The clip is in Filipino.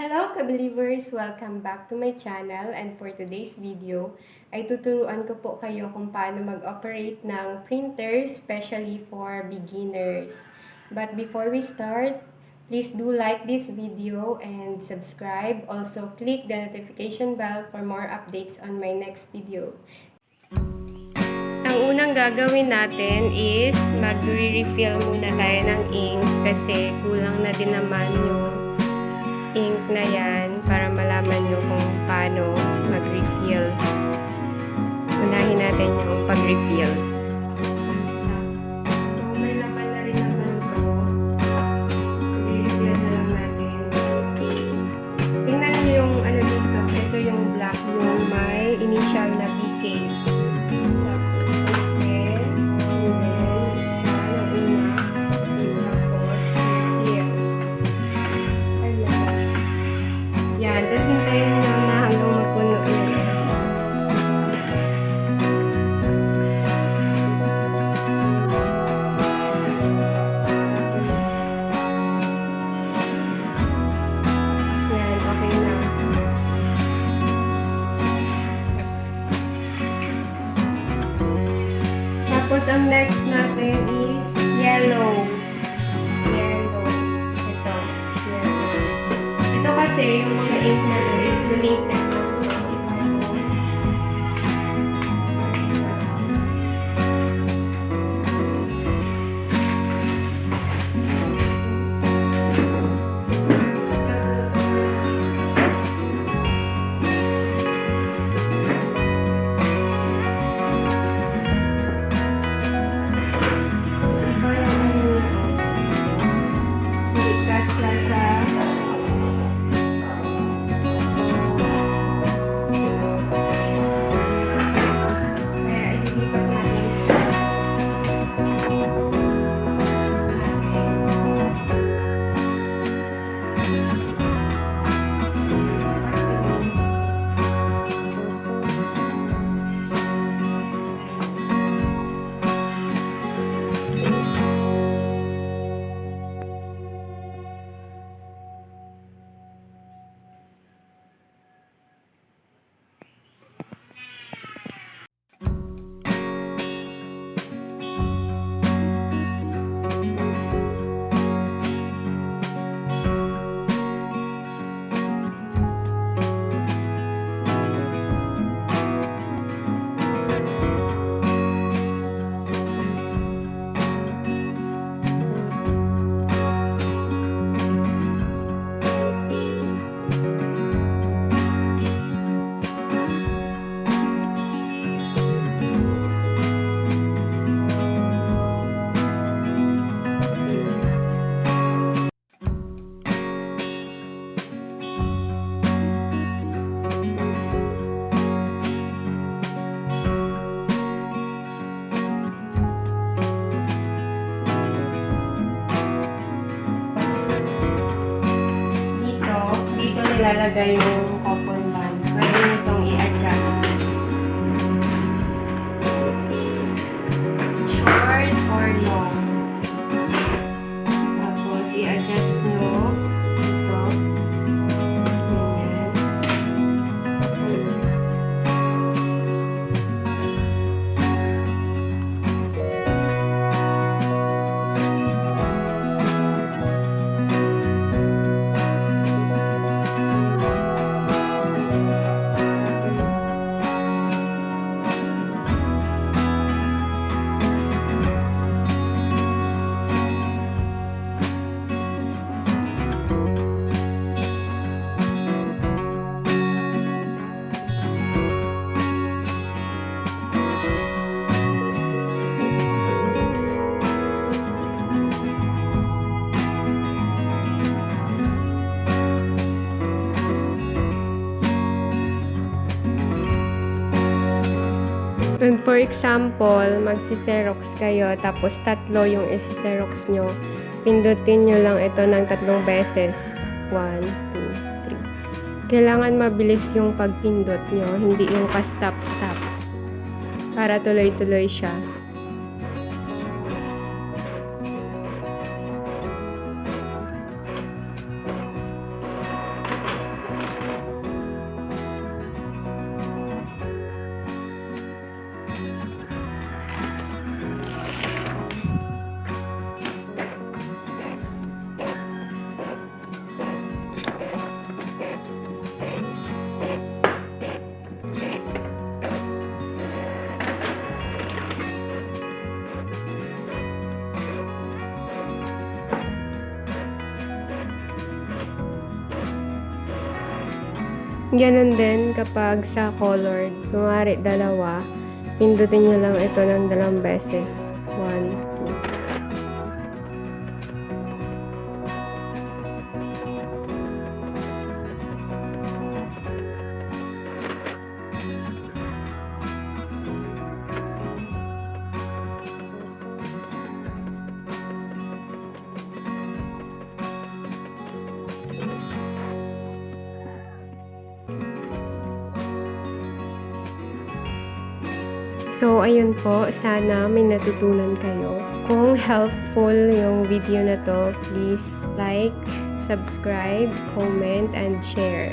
Hello ka-believers! Welcome back to my channel, and for today's video ay tuturuan ko po kayo kung paano mag-operate ng printer, especially for beginners. But before we start, please do like this video and subscribe. Also, click the notification bell for more updates on my next video. Ang unang gagawin natin is mag-refill muna tayo ng ink kasi kulang na din naman yung ink na yan para malaman nyo kung paano mag-refill. Unahin natin yung pag-refill. So, may laman na rin naman ito. I-refill na lang natin. Tingnan nyo yung ano dito. Ito yung black, yung may initial na PK. Tapos hintayin nyo na hanggang magpuno na yan. Yan, okay na. Tapos ang next natin is yellow. Kasi yung mga ink na ito is donated. Ilalagay yung cotton band. Pwede nyo itong i-adjust. Short or long. Tapos i-adjust nyo ito. Ganyan. And for example, magsi-xerox kayo, tapos tatlo yung isi-xerox nyo. Pindutin nyo lang ito ng 3 beses. 1, 2, 3. Kailangan mabilis yung pagpindot nyo, hindi yung pa-stop-stop. Para tuloy-tuloy siya. Ganon din kapag sa colored, kumari dalawa, pindutin nyo lang ito ng 2 beses. 1, 2. So, ayun po. Sana may natutunan kayo. Kung helpful yung video na to, please like, subscribe, comment, and share.